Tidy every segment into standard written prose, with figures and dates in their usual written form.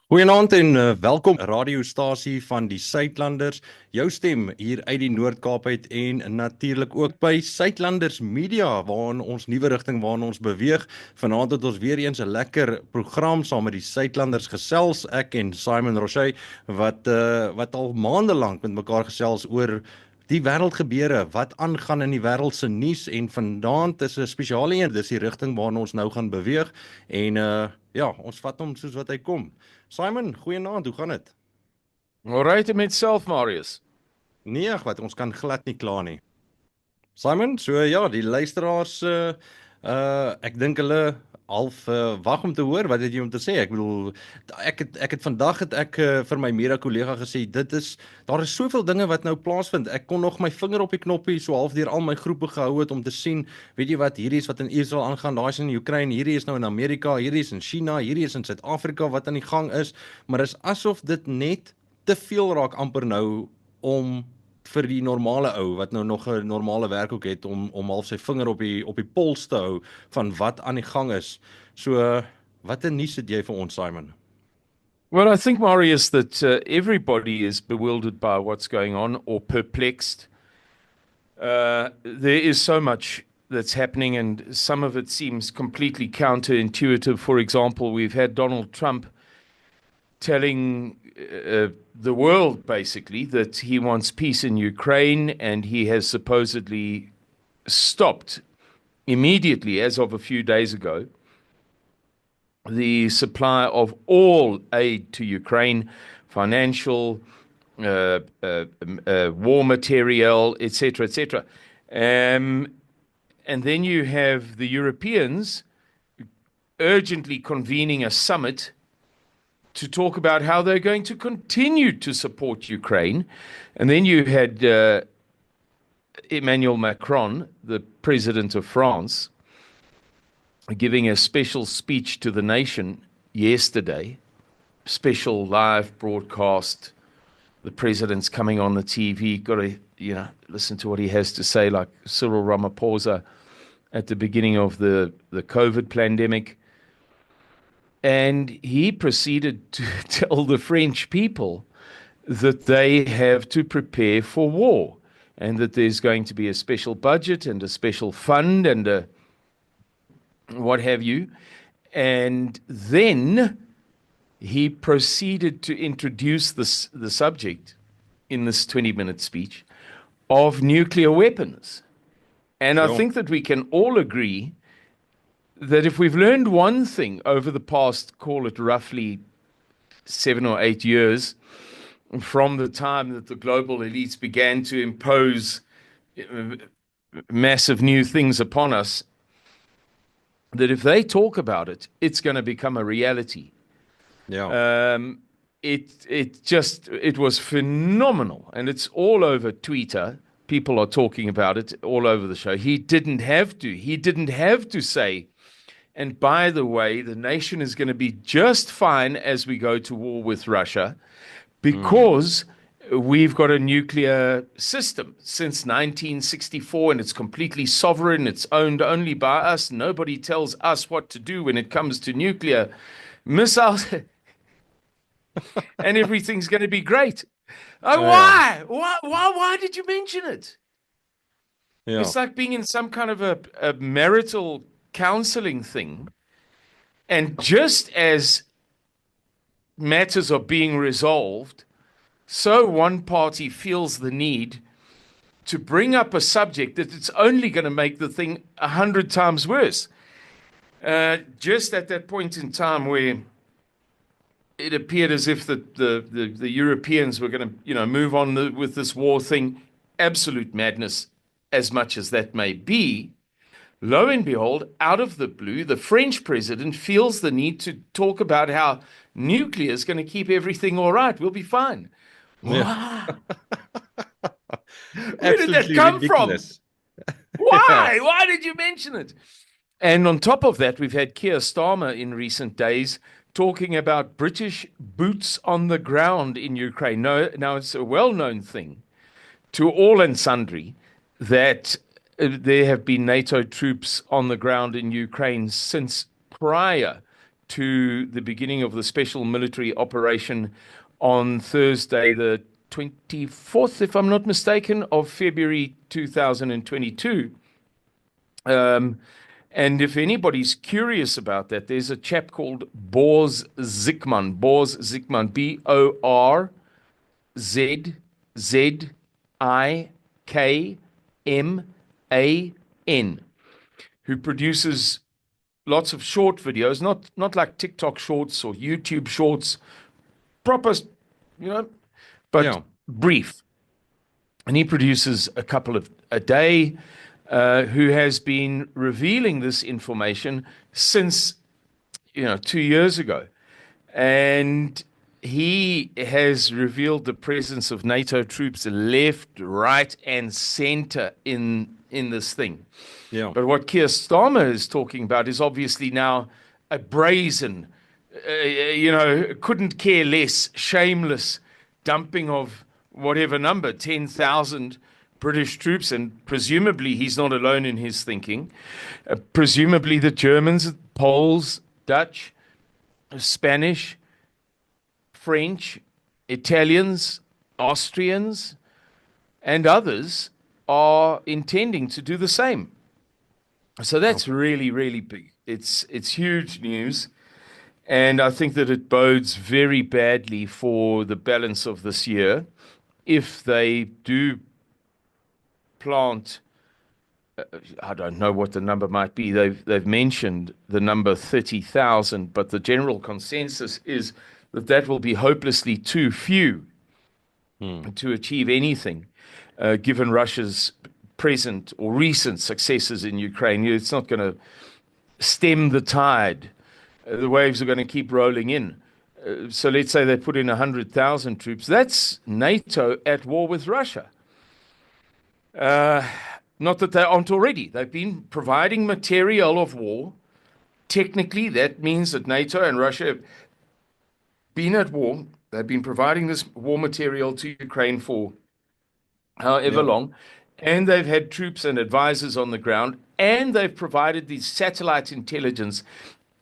Goeienaand en welkom radiostasie van die Suidlanders. Jou stem hier uit die Noord-Kaap uit en natuurlik ook by Suidlanders Media waarin ons nuwe rigting waarin ons beweeg. Vanaand het ons weer eens 'n lekker program saam met die Suidlanders gesels, ek en Simon Roche wat al maande lank met mekaar gesels oor die wêreldgebeure, wat aangaan in die wêreld se nuus en vanaand is 'n spesiale een, dis die rigting waarna ons nou gaan beweeg en ja, ons vat hom soos wat hy kom. Simon, goeienaand, hoe gaan dit? Alright met self, Marius. Nee, ag wat, ons kan glad nie kla nie. Simon, so ja, die luisteraars ek dink hulle half wag om te hoor wat het jy om te sê. Ek bedoel ek het vandag vir my mede-kollega gesê daar is soveel dinge wat nou plaasvind. Ek kon nog my vinger op die knoppie so half deur al my groepe gehou het om te sien, weet jy wat, hierdie is wat in Israel aangaan, daar is in Oekraïne, hierdie is nou in Amerika, hierdie is in China, hierdie is in Suid-Afrika wat aan die gang is, maar is asof dit net te veel raak amper nou om vir die normale ou wat nou nog 'n normale werk ook het om half sy vinger op die pols te hou van wat aan die gang is. So wat 'n nuus het jy vir ons, Simon? Well, I think, Marius, that everybody is bewildered by what's going on or perplexed. There is so much that's happening and some of it seems completely counterintuitive. For example, we've had Donald Trump telling the world, basically, that he wants peace in Ukraine, and he has supposedly stopped immediately, as of a few days ago, the supply of all aid to Ukraine, financial, war material, etc., etc. And then you have the Europeans urgently convening a summit to talk about how they're going to continue to support Ukraine. And then you had Emmanuel Macron, the president of France, giving a special speech to the nation yesterday, special live broadcast. The president's coming on the TV, got to, listen to what he has to say, like Cyril Ramaphosa at the beginning of the COVID pandemic. And he proceeded to tell the French people that they have to prepare for war and that there's going to be a special budget and a special fund and what have you. And then he proceeded to introduce the subject in this 20-minute speech of nuclear weapons. And I think that we can all agree that if we've learned one thing over the past, call it roughly 7 or 8 years, from the time that the global elites began to impose massive new things upon us, that if they talk about it, it's going to become a reality. Yeah. It was phenomenal, and it's all over Twitter. People are talking about it all over the show. He didn't have to say, and by the way, the nation is going to be just fine as we go to war with Russia because we've got a nuclear system since 1964 and it's completely sovereign. It's owned only by us. Nobody tells us what to do when it comes to nuclear missiles. And everything's going to be great. Why? Why did you mention it? Yeah. It's like being in some kind of a marital counseling thing, and just as matters are being resolved, so one party feels the need to bring up a subject that it's only going to make the thing 100 times worse. Just at that point in time where it appeared as if the Europeans were going to move on with this war thing, absolute madness as much as that may be. Lo and behold, out of the blue, the French president feels the need to talk about how nuclear is going to keep everything all right. We'll be fine. Yeah. Where did that come ridiculous. From? Why? Yeah. Why did you mention it? And on top of that, we've had Keir Starmer in recent days talking about British boots on the ground in Ukraine. Now it's a well-known thing to all and sundry that there have been NATO troops on the ground in Ukraine since prior to the beginning of the special military operation on Thursday, the 24th, if I'm not mistaken, of February 2022. And if anybody's curious about that, there's a chap called Boz Zikman, Borzikman, who produces lots of short videos, not like TikTok shorts or YouTube shorts, proper, but Yeah. brief. And he produces a couple of a day, who has been revealing this information since 2 years ago. And he has revealed the presence of NATO troops left, right, and center in this thing. Yeah. But what Keir Starmer is talking about is obviously now a brazen, couldn't care less, shameless dumping of whatever number, 10,000 British troops, and presumably he's not alone in his thinking. Presumably the Germans, Poles, Dutch, Spanish, French, Italians, Austrians, and others are intending to do the same. So that's really, really big. It's huge news. And I think that it bodes very badly for the balance of this year if they do plant. I don't know what the number might be. They've mentioned the number 30,000, but the general consensus is that will be hopelessly too few to achieve anything, given Russia's present or recent successes in Ukraine. It's not going to stem the tide. The waves are going to keep rolling in. So let's say they put in 100,000 troops. That's NATO at war with Russia. Not that they aren't already. They've been providing material of war. Technically, that means that NATO and Russia have been at war. They've been providing this war material to Ukraine for however long. And they've had troops and advisors on the ground. And they've provided these satellite intelligence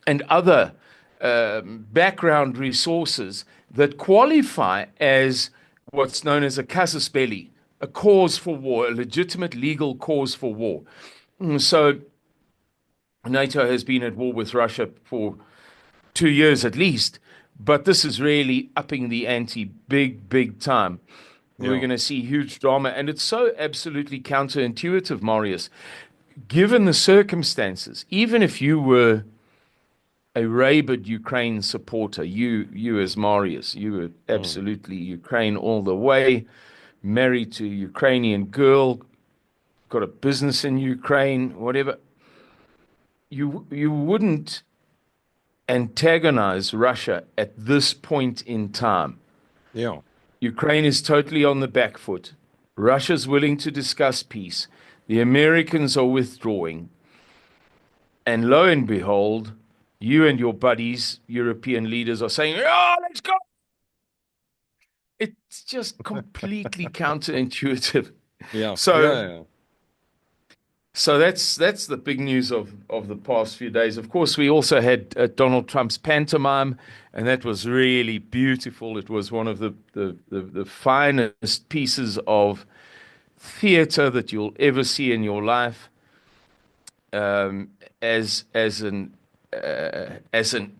and other background resources that qualify as what's known as a casus belli, a cause for war, a legitimate legal cause for war. So NATO has been at war with Russia for 2 years at least, but this is really upping the ante big time. Yeah. We're going to see huge drama, and it's so absolutely counterintuitive, Marius. Given the circumstances, even if you were a rabid Ukraine supporter, you as Marius, you were absolutely Ukraine all the way, married to a Ukrainian girl, got a business in Ukraine, whatever, you wouldn't antagonize Russia at this point in time. Yeah. Ukraine is totally on the back foot. Russia's willing to discuss peace. The Americans are withdrawing. And lo and behold, you and your buddies, European leaders, are saying, "Oh, let's go." It's just completely counterintuitive. Yeah. So that's the big news of the past few days. Of course, we also had Donald Trump's pantomime, and that was really beautiful. It was one of the finest pieces of theater that you'll ever see in your life, as an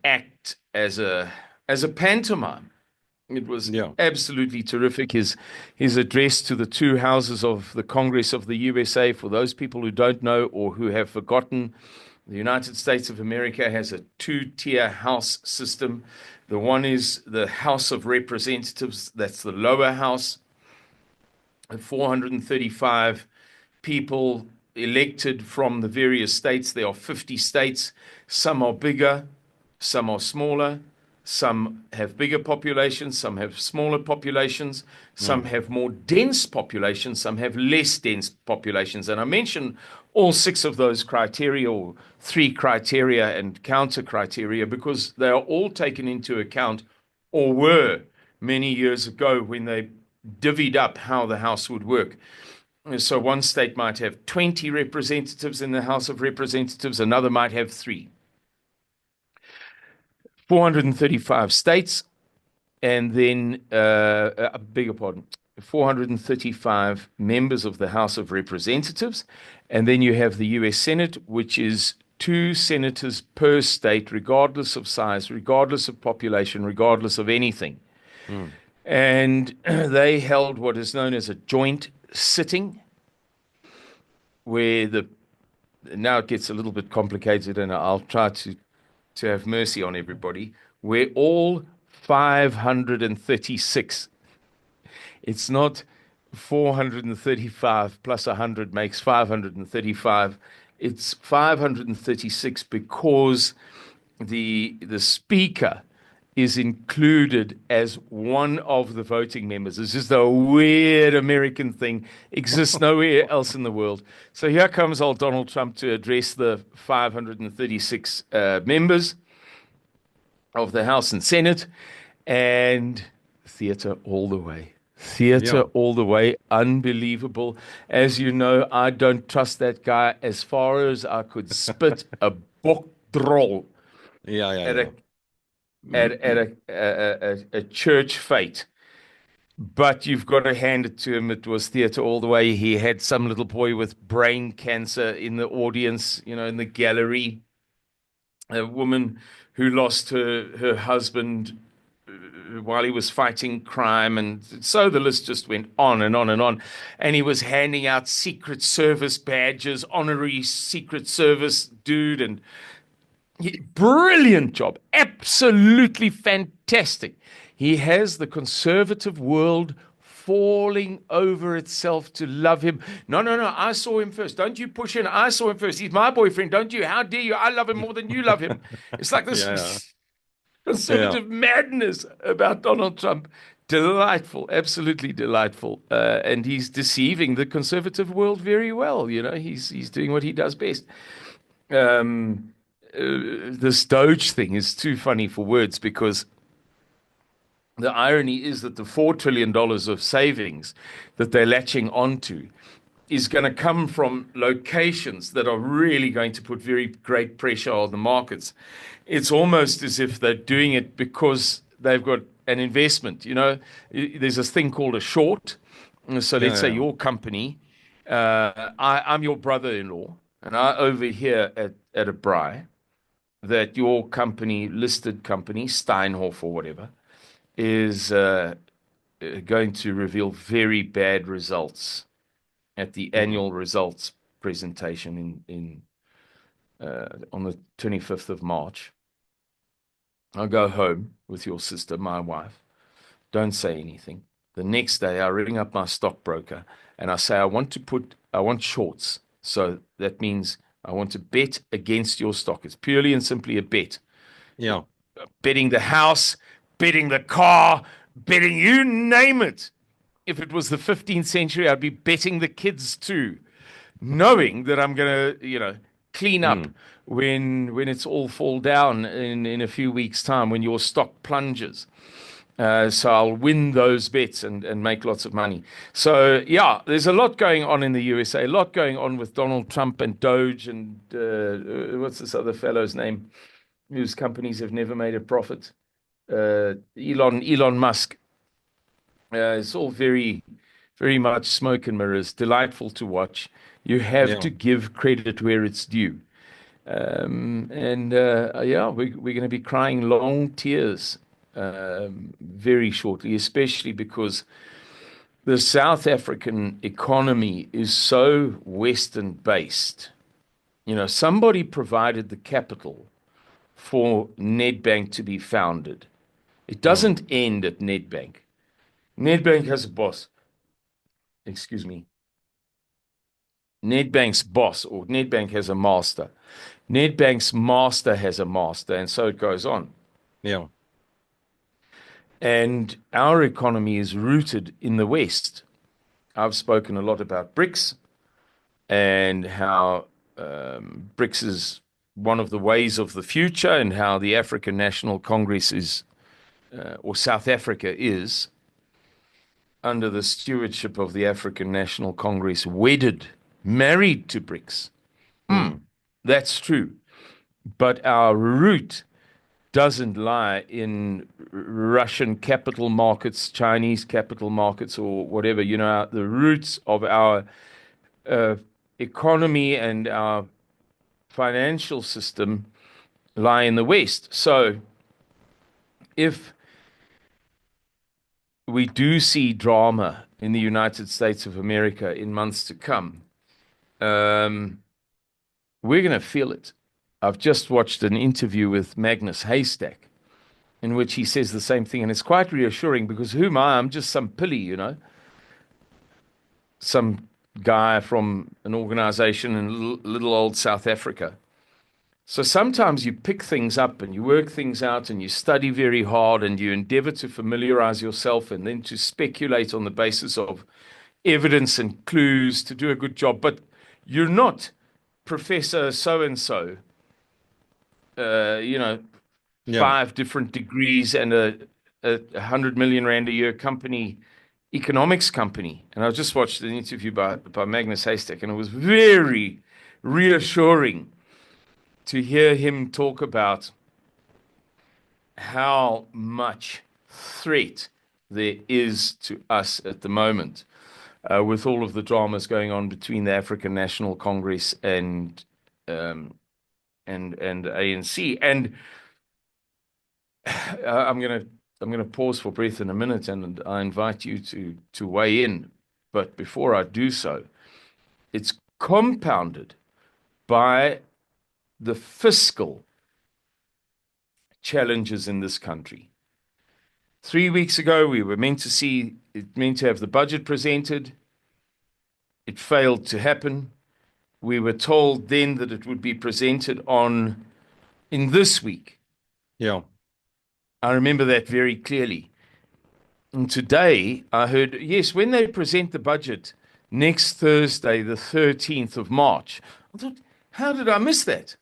act, as a pantomime. It was absolutely terrific. His address to the two houses of the Congress of the USA, for those people who don't know or who have forgotten, the United States of America has a two-tier house system. The one is the House of Representatives. That's the lower house. 435 people elected from the various states. There are 50 states. Some are bigger, some are smaller. Some have bigger populations, some have smaller populations, some have more dense populations, some have less dense populations. And I mention all 6 of those criteria, or 3 criteria and counter criteria, because they are all taken into account, or were many years ago when they divvied up how the House would work. So one state might have 20 representatives in the House of Representatives, another might have 3. 435 states, and then, beg your pardon, 435 members of the House of Representatives, and then you have the U.S. Senate, which is 2 senators per state, regardless of size, regardless of population, regardless of anything. And they held what is known as a joint sitting, where now it gets a little bit complicated, and I'll try to have mercy on everybody, where all 536, it's not 435 plus 100 makes 535, it's 536 because the speaker is included as one of the voting members. It's just a weird American thing, exists nowhere else in the world. So here comes old Donald Trump to address the 536 members of the House and Senate, and theater all the way. Theater all the way. Unbelievable. As you know, I don't trust that guy as far as I could spit a bokdrol at a church fete. But you've got to hand it to him. It was theater all the way. He had some little boy with brain cancer in the audience, in the gallery. A woman who lost her husband while he was fighting crime, and so the list just went on and on and on. And he was handing out Secret Service badges, honorary Secret Service dude, and brilliant job, absolutely fantastic. He has the conservative world falling over itself to love him. No, I saw him first. Don't you push in. I saw him first. He's my boyfriend. Don't you? How dare you? I love him more than you love him. It's like this conservative madness about Donald Trump. Delightful, absolutely delightful. And he's deceiving the conservative world very well. He's doing what he does best. This Doge thing is too funny for words, because the irony is that the $4 trillion of savings that they're latching onto is going to come from locations that are really going to put very great pressure on the markets. It's almost as if they're doing it because they've got an investment. There's this thing called a short. So let's say your company, I'm your brother-in-law, and I overhear at a braai that your company, listed company, Steinhoff or whatever, is going to reveal very bad results at the annual results presentation on the 25th of March. I'll go home with your sister, my wife. Don't say anything. The next day, I ring up my stockbroker and I say, I want shorts. So that means I want to bet against your stock. It's purely and simply a bet. Yeah. Betting the house, betting the car, betting you name it. If it was the 15th century, I'd be betting the kids too, knowing that I'm going to, clean up when it's all fall down in a few weeks' time, when your stock plunges. So I'll win those bets and make lots of money. So, there's a lot going on in the USA, a lot going on with Donald Trump and Doge and what's this other fellow's name, whose companies have never made a profit? Elon Musk. It's all very, very much smoke and mirrors. Delightful to watch. You have to give credit where it's due. We're going to be crying long tears very shortly, especially because the South African economy is so Western based. Somebody provided the capital for Nedbank to be founded. It doesn't end at Nedbank. Nedbank has a boss. Excuse me. Nedbank's boss, or Nedbank has a master. Nedbank's master has a master, and so it goes on. Yeah. And our economy is rooted in the West. I've spoken a lot about BRICS and how BRICS is one of the ways of the future, and how the African National Congress is, or South Africa is, under the stewardship of the African National Congress, married to BRICS. That's true. But our root doesn't lie in Russian capital markets, Chinese capital markets, or whatever. You know, the roots of our economy and our financial system lie in the West. So if we do see drama in the United States of America in months to come, we're going to feel it. I've just watched an interview with Magnus Haystack in which he says the same thing, and it's quite reassuring because who am I? I'm just some pilly, you know, some guy from an organization in little old South Africa. So sometimes you pick things up and you work things out and you study very hard and you endeavor to familiarize yourself and then to speculate on the basis of evidence and clues to do a good job. But you're not Professor so-and-so, you know, Ja. 5 different degrees and a 100 million rand a year company, economics company. And I just watched an interview by Magnus Haystack, and it was very reassuring to hear him talk about how much threat there is to us at the moment, with all of the dramas going on between the African National Congress and ANC. And I'm gonna pause for breath in a minute, and I invite you to weigh in. But before I do so, it's compounded by the fiscal challenges in this country. 3 weeks ago, we were meant to have the budget presented. It failed to happen. We were told then that it would be presented in this week. Ja. I remember that very clearly. And today I heard, yes, when they present the budget next Thursday, the 13th of March, I thought, how did I miss that?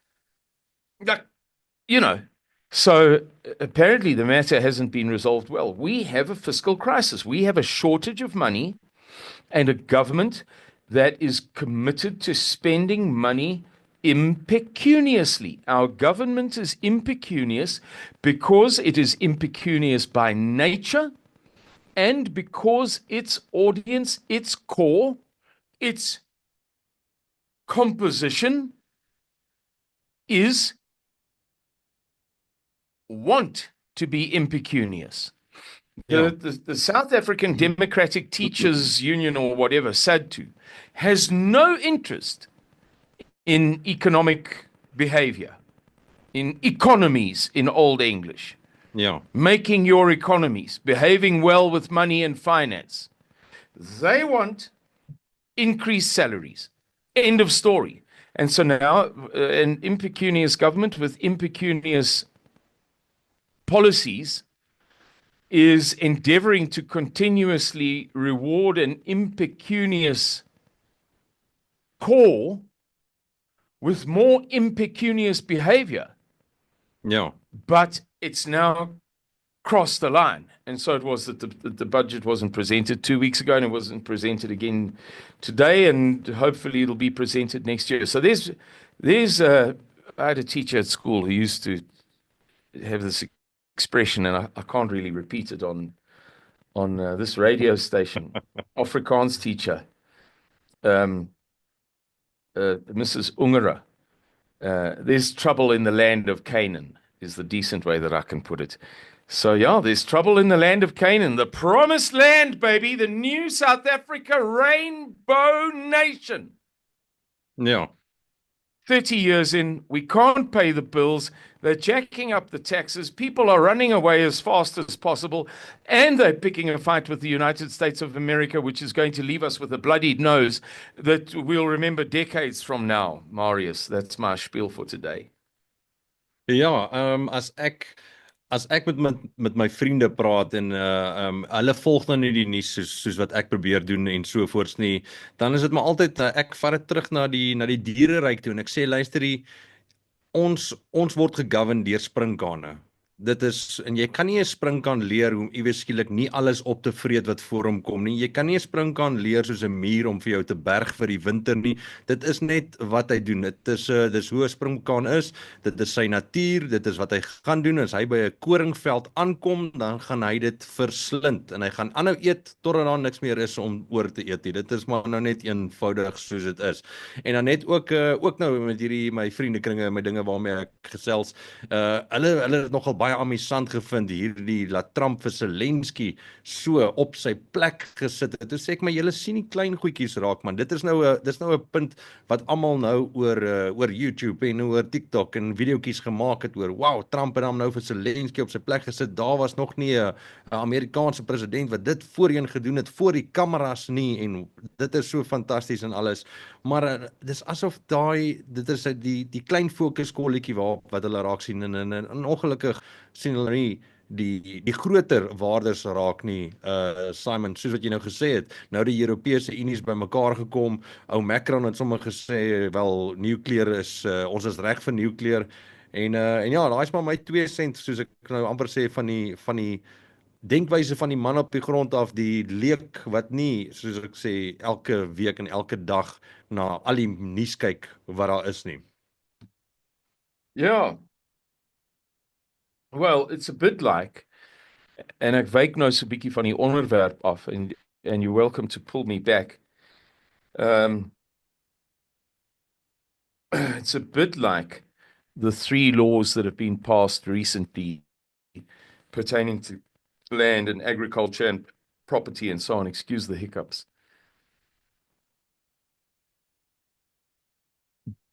Like, you know, so apparently the matter hasn't been resolved well. We have a fiscal crisis. We have a shortage of money and a government that is committed to spending money impecuniously. Our government is impecunious because it is impecunious by nature and because its audience, its core, its composition want to be impecunious. Ja. The South African Democratic Teachers Union, or whatever, SADTU, has no interest in economic behavior, in economies in Old English. Ja. Making your economies, behaving well with money and finance. They want increased salaries. End of story. And so now an impecunious government with impecunious policies is endeavoring to continuously reward an impecunious core with more impecunious behavior. Ja. But it's now crossed the line. And so it was that the budget wasn't presented 2 weeks ago, and it wasn't presented again today, and hopefully it'll be presented next year. So I had a teacher at school who used to have this expression, and I can't really repeat it on this radio station. Afrikaans teacher, Mrs. Ungera. There's trouble in the land of Canaan, is the decent way that I can put it. So yeah, there's trouble in the land of Canaan, the promised land, baby, the new South Africa rainbow nation. Ja. 30 years in, we can't pay the bills. They're jacking up the taxes. People are running away as fast as possible. And they're picking a fight with the United States of America, which is going to leave us with a bloodied nose that we'll remember decades from now. Marius, that's my spiel for today. Ja, as ek met my vriende praat en hulle volg dan nie die nuus soos wat ek probeer doen en so voorts nie, dan is dit maar altyd ek vat dit terug na die diereryk toe en ek sê luister, ons word gegovern deur sprinkane. dit is, en jy kan nie 'n sprinkaan leer om iewes skielik nie alles op te vreet wat voor hom kom nie. Jy kan nie 'n sprinkaan leer soos 'n muur om vir jou te berg vir die winter nie. Dit is net wat hy doen. Dis hoe 'n sprinkaan is. Dit is sy natuur, dit is wat hy gaan doen. As hy by 'n koringveld aankom, dan gaan hy dit verslind en hy gaan aanhou eet totdat daar niks meer is om oor te eet nie. Dit is maar nou net eenvoudig soos dit is. En dan net ook nou met hierdie my vriendekringe, my dinge waarmee ek gesels, hulle het nogal baie amusant gevind hierdie laat Trump vir Zelensky so op sy plek gesit het. Toe sê ek, maar julle sien nie klein goedjies raak man. Dis nou 'n punt wat almal nou oor YouTube en oor TikTok en videoetjies gemaak het oor, wow, Trump het hom nou vir Zelensky op sy plek gesit. Daar was nog nie 'n Amerikaanse president wat dit voorheen gedoen het voor die kameras nie, en dit is so fantasties en alles. Maar dis asof dit is die klein fokuskolletjie wat hulle raak sien, en ongelukkig sien hulle nie die groter waardes raak nie, Simon, soos wat jy nou gesê het. Nou die Europese Unie is bymekaar gekom. Ou Macron het sommer gesê, wel, nukleer is, ons is reg vir nukleer. En ja, daai is maar my 2 sent, soos ek nou amper sê, van die denkwyse van die man op die grond af, die leek wat nie, soos ek sê, elke week en elke dag na al die nuus kyk wat daar is nie. Yeah. Well, it's a bit like, en ek wyk nou so 'n bietjie van die onderwerp af, and you're welcome to pull me back. It's a bit like the 3 laws that have been passed recently pertaining to land and agriculture and property and so on. Excuse the hiccups.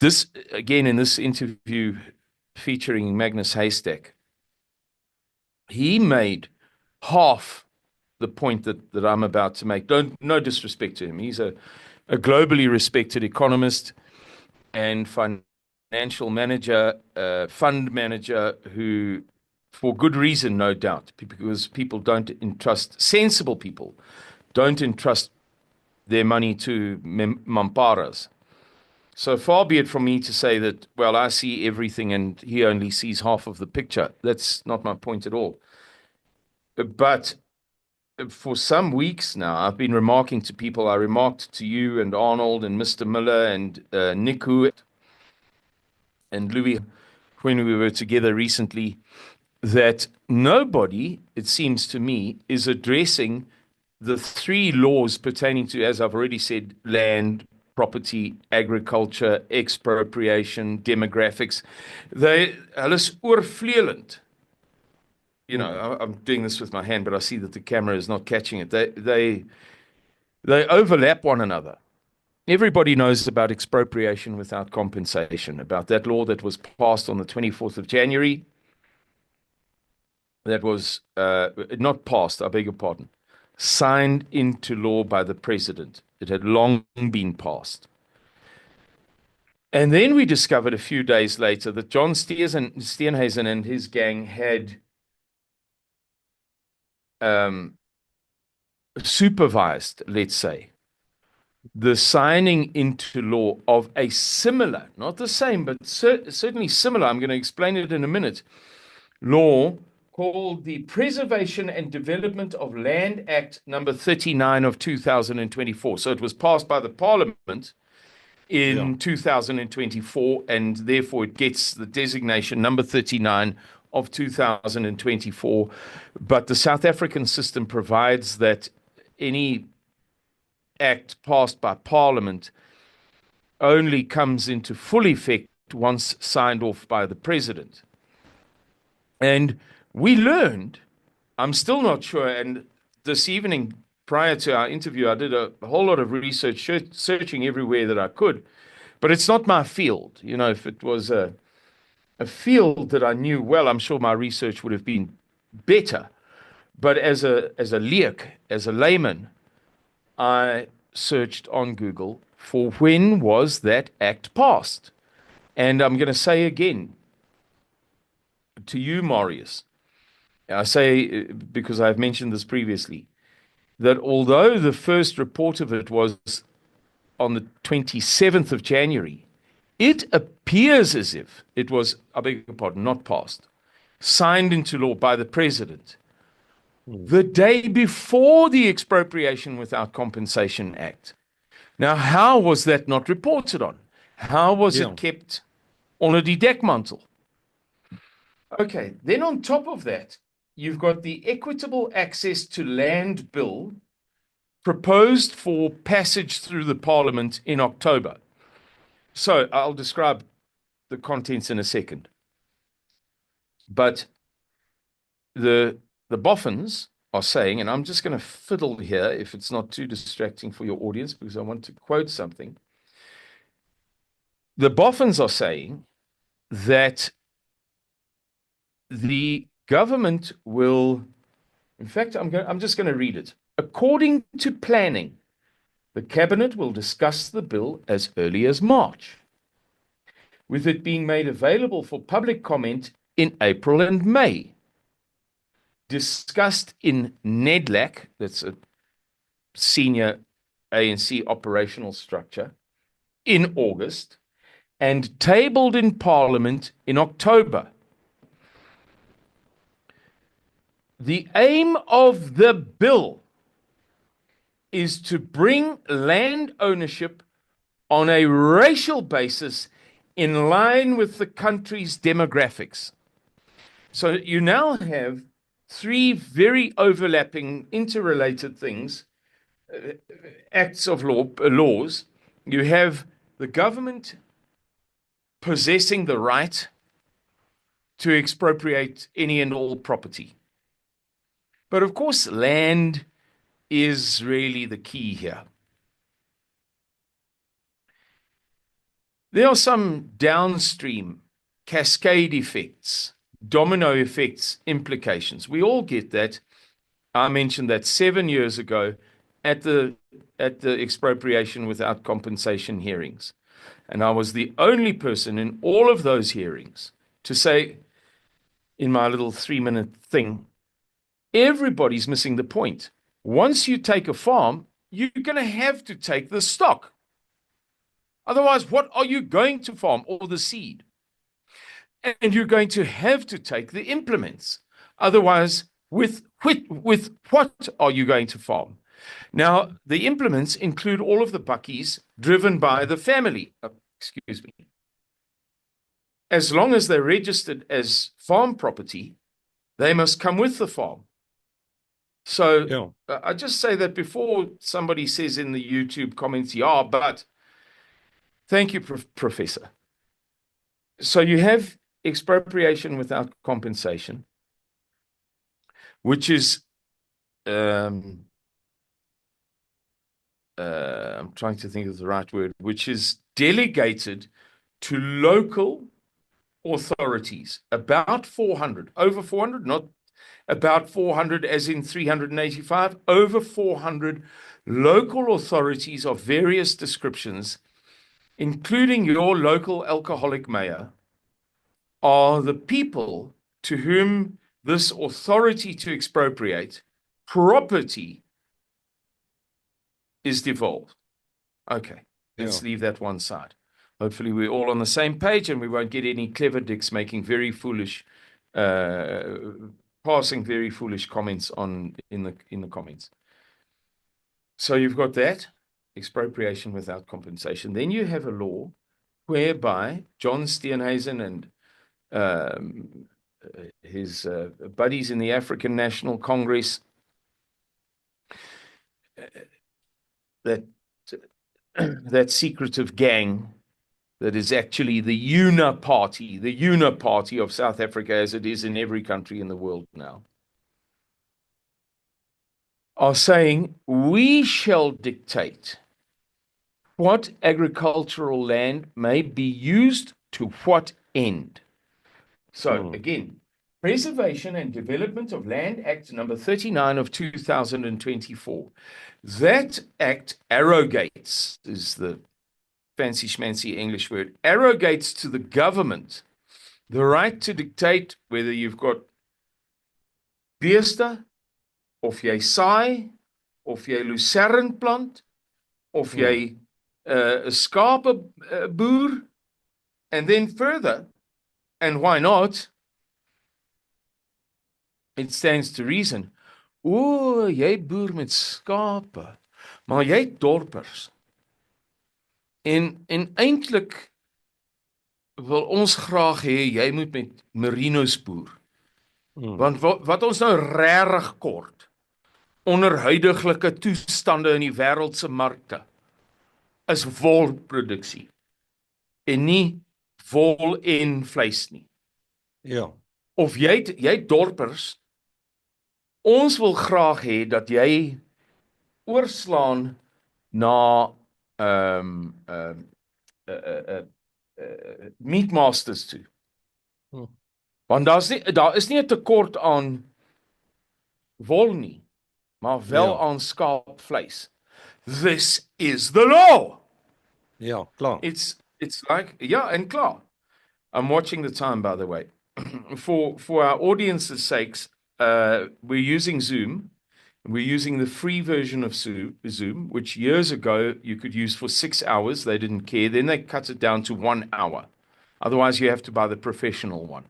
This, again, in this interview featuring Magnus Haystack, he made half the point that I'm about to make. No disrespect to him. He's a globally respected economist and financial manager, fund manager, who, for good reason, no doubt, because sensible people don't entrust their money to mamparas. So far be it from me to say that, well, I see everything and he only sees half of the picture. That's not my point at all. But for some weeks now, I've been remarking to people, I remarked to you and Arnold and Mr. Miller and Niku and Louis when we were together recently, that nobody, it seems to me, is addressing the 3 laws pertaining to, as I've already said, land, property, agriculture, expropriation, demographics. Hulle is oorvleelend. You know, I'm doing this with my hand, but I see that the camera is not catching it. They overlap one another. Everybody knows about expropriation without compensation, about that law that was passed on the 24th of January. That was not passed, I beg your pardon, signed into law by the president. It had long been passed. And then we discovered a few days later that John Steenhuisen and his gang had supervised, let's say, the signing into law of a similar, not the same, but certainly similar, I'm going to explain it in a minute, law called the Preservation and Development of Land Act number 39 of 2024. So it was passed by the Parliament in 2024, and therefore it gets the designation number 39 of 2024. But the South African system provides that any act passed by Parliament only comes into full effect once signed off by the President. And we learned, I'm still not sure, and this evening prior to our interview, I did a whole lot of research, searching everywhere that I could, but it's not my field. You know, if it was a field that I knew well, I'm sure my research would have been better. But as a leek, as a layman, I searched on Google for when was that act passed. And I'm going to say again to you, Marius, I say, because I've mentioned this previously, that although the first report of it was on the 27th of January, it appears as if it was, I beg your pardon, not passed. signed into law by the president the day before the Expropriation Without Compensation Act. Now, how was that not reported on? How was Yeah. it kept onder die dekmantel? Okay, then on top of that, you've got the Equitable Access to Land Bill proposed for passage through the Parliament in October. So I'll describe the contents in a second. But the boffins are saying, and I'm just going to fiddle here if it's not too distracting for your audience because I want to quote something. The boffins are saying that the government will, in fact, I'm just going to read it. According to planning, the cabinet will discuss the bill as early as March, with it being made available for public comment in April and May. Discussed in NEDLAC, that's a senior ANC operational structure, in August, and tabled in Parliament in October. The aim of the bill is to bring land ownership on a racial basis in line with the country's demographics. So you now have three very overlapping, interrelated things, acts of laws. You have the government possessing the right to expropriate any and all property. But of course, land is really the key here. There are some downstream cascade effects, domino effects, implications. We all get that. I mentioned that 7 years ago at the expropriation without compensation hearings. And I was the only person in all of those hearings to say, in my little 3-minute thing, everybody's missing the point. Once you take a farm, you're going to have to take the stock. Otherwise, what are you going to farm? Or the seed? And you're going to have to take the implements. Otherwise, with what are you going to farm? Now, the implements include all of the bakkies driven by the family. Excuse me. As long as they're registered as farm property, they must come with the farm. So I just say that before somebody says in the YouTube comments, yeah, but thank you, Professor. So you have expropriation without compensation, which is, I'm trying to think of the right word, which is delegated to local authorities, about 400, over 400, not about 400 as in 385, over 400 local authorities of various descriptions, including your local alcoholic mayor, are the people to whom this authority to expropriate property is devolved. Okay, let's leave that one side. Hopefully we're all on the same page and we won't get any clever dicks making very foolish, passing very foolish comments in the comments. So you've got that, expropriation without compensation. Then you have a law whereby John Steenhuisen and his buddies in the African National Congress, that secretive gang that is actually the UNA party of South Africa, as it is in every country in the world now, are saying we shall dictate what agricultural land may be used to what end. So again, Preservation and Development of Land Act number 39 of 2024. That act arrogates, is the fancy schmancy English word, arrogates to the government the right to dictate whether you've got beeste, of jy saai, of jy lucerne plant, of jy 'n skape boer, and then further, and why not, it stands to reason. O, jy boer met skape, maar jy het dorpers. En eintlik wil ons graag hê jy moet met merinos boer. Want wat ons nou regtig kort onder huidiglike toestande in die wêreld se markte is wolproduksie en nie wol en vleis nie. Ja. Of jy het dorpers, ons wil graag hê dat jy oorslaan na meatmasters toe. Want daar is nie 'n tekort aan wol nie, maar wel aan skaapvleis. This is the law. Ja, klaar. It's like, and klaar. I'm watching the time, by the way. For our audience's sakes, we're using Zoom. We're using the free version of Zoom, which years ago you could use for 6 hours. They didn't care. Then they cut it down to 1 hour. Otherwise, you have to buy the professional one.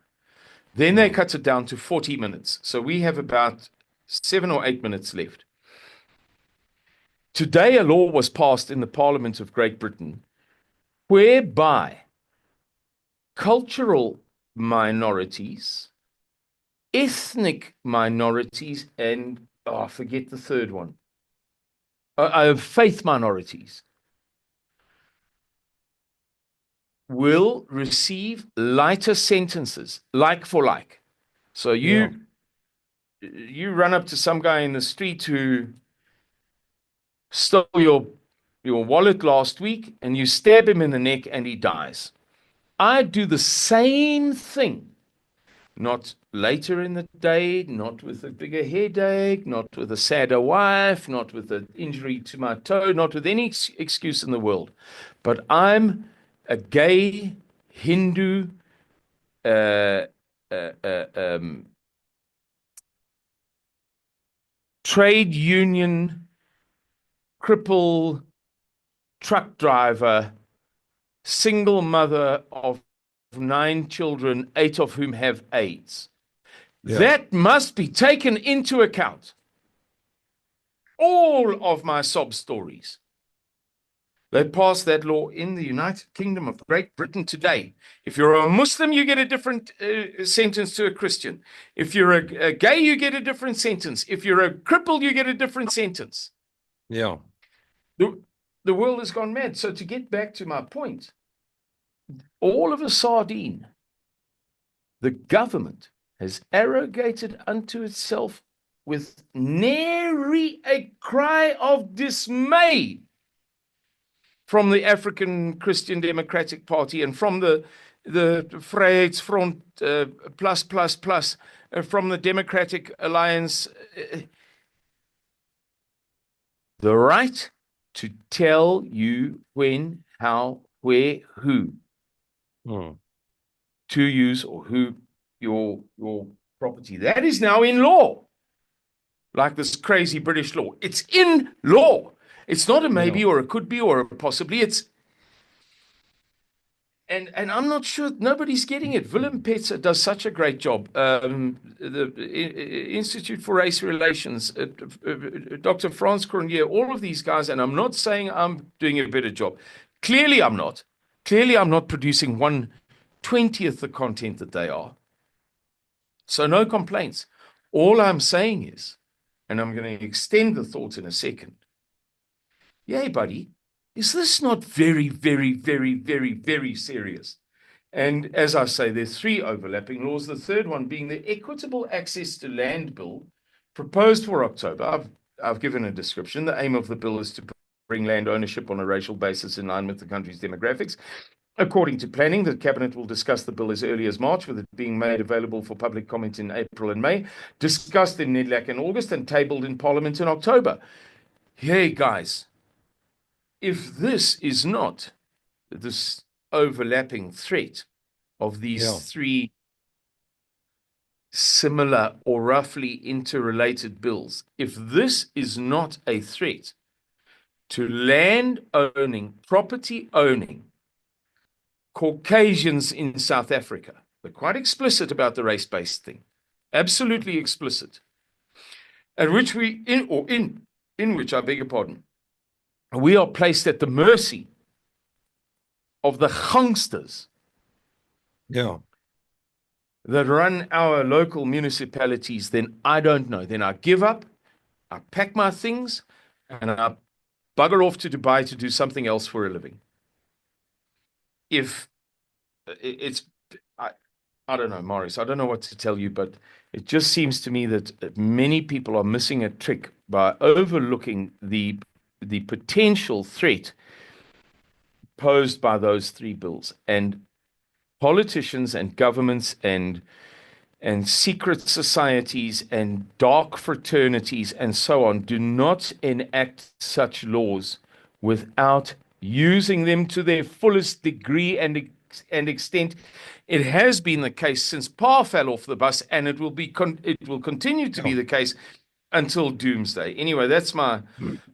Then they cut it down to 40 minutes. So we have about 7 or 8 minutes left. Today, a law was passed in the Parliament of Great Britain whereby cultural minorities, ethnic minorities, and I forget the third one, faith minorities, will receive lighter sentences, like for like. So you run up to some guy in the street who stole your wallet last week, and you stab him in the neck and he dies. I do the same thing. Not later in the day, not with a bigger headache, not with a sadder wife, not with an injury to my toe, not with any excuse in the world. But I'm a gay Hindu trade union cripple truck driver, single mother of 9 children, 8 of whom have AIDS. Yeah. That must be taken into account. All of my sob stories. They passed that law in the United Kingdom of Great Britain today. If you're a Muslim, you get a different sentence to a Christian. If you're a gay, you get a different sentence. If you're a cripple, you get a different sentence. Yeah. The world has gone mad. So to get back to my point, all of a sardine, the government has arrogated unto itself with nary a cry of dismay from the African Christian Democratic Party and from the Vryheidsfront plus, from the Democratic Alliance, the right to tell you when, how, where, who to use or who your property. That is now in law. Like this crazy British law. It's in law. It's not a maybe or a could be or a possibly. It's and I'm not sure nobody's getting it. Willem Petzer does such a great job. The Institute for Race Relations, Dr. Frans Cronje, all of these guys, and I'm not saying I'm doing a better job. Clearly I'm not. Clearly I'm not producing 1/20th the content that they are. So no complaints. All I'm saying is, and I'm going to extend the thought in a second. Yay, buddy, is this not very, very, very, very, very serious? And as I say, there's 3 overlapping laws, the third one being the Equitable Access to Land Bill proposed for October. I've given a description. The aim of the bill is to bring land ownership on a racial basis in line with the country's demographics. According to planning, the Cabinet will discuss the bill as early as March, with it being made available for public comment in April and May, discussed in NEDLAC in August, and tabled in Parliament in October. Hey, guys, if this is not this overlapping threat of these 3 similar or roughly interrelated bills, if this is not a threat to land owning, property owning Caucasians in South Africa, they're quite explicit about the race-based thing. absolutely explicit, in which in which, I beg your pardon, we are placed at the mercy of the gangsters that run our local municipalities, then I don't know. Then I give up, I pack my things, and I bugger off to Dubai to do something else for a living. If it's, I don't know, Marius, I don't know what to tell you, but it just seems to me that many people are missing a trick by overlooking the potential threat posed by those three bills. And politicians and governments and secret societies and dark fraternities and so on do not enact such laws without using them to their fullest degree and extent. It has been the case since Pa fell off the bus, and it will continue to be the case until doomsday. Anyway, that's my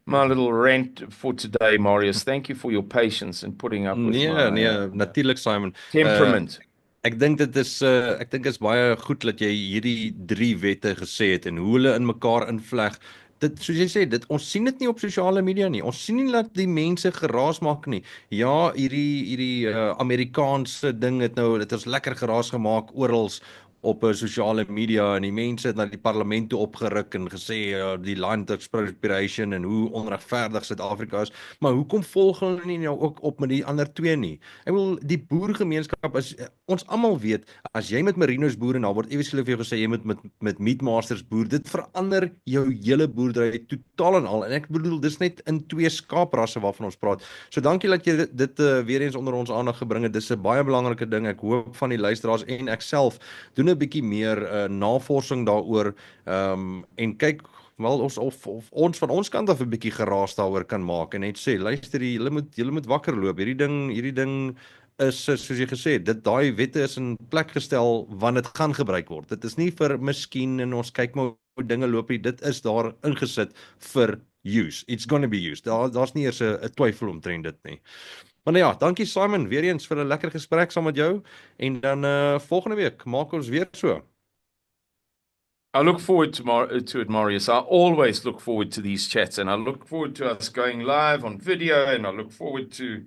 little rant for today, Marius. Thank you for your patience and putting up with my natuurlik, Simon. temperament. Ek dink dit is baie goed dat jy hierdie 3 wette gesê het en hoe hulle in mekaar invleg. Dit, soos jy sê, ons sien dit nie op sosiale media nie. Ons sien nie dat die mense geraas maak nie. Ja, hierdie Amerikaanse ding het nou, dit is lekker geraas gemaak orals op sosiale media, en die mense het na die parlement toe opgeruk en gesê die land expropriation en hoe onregverdig Suid-Afrika is, maar hoekom volg hulle nie nou ook op met die ander twee nie? Ek wil die boergemeenskap is, ons almal weet, as jy met merinos boer en daar word ewes vir jou gesê jy moet met meatmasters boer, dit verander jou hele boerdery totaal en al, en ek bedoel dis net in 2 skaaprasse waarvan ons praat. So dankie dat jy dit weer eens onder ons aandag gebring het. Dis 'n baie belangrike ding. Ek hoop van die luisteraars en ek self doen 'n bietjie meer navorsing daaroor, en kyk wel of ons van ons kant af 'n bietjie geraas daaroor kan maak en net sê, luister, julle moet wakker loop. Hierdie ding is, soos jy gesê het, daai wette is in plek gestel want dit gaan gebruik word. Dit is nie vir miskien en ons kyk maar hoe dinge loop nie. Dit is daar ingesit vir use. It's gonna be used. Daar's nie eers 'n twyfel omtrent dit nie. Maar nou ja, dankie Simon, weer eens vir 'n lekker gesprek saam met jou, en dan volgende week maak ons weer so. I look forward to it, Marius. I always look forward to these chats, and I look forward to us going live on video, and I look forward to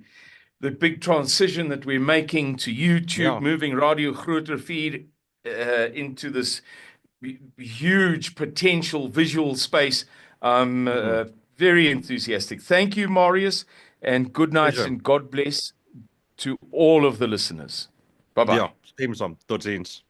the big transition that we're making to YouTube, moving Radio Groter feed into this huge potential visual space. I'm very enthusiastic. Thank you, Marius. And good night and God bless to all of the listeners. Bye-bye. Ja, stem saam. Totsiens.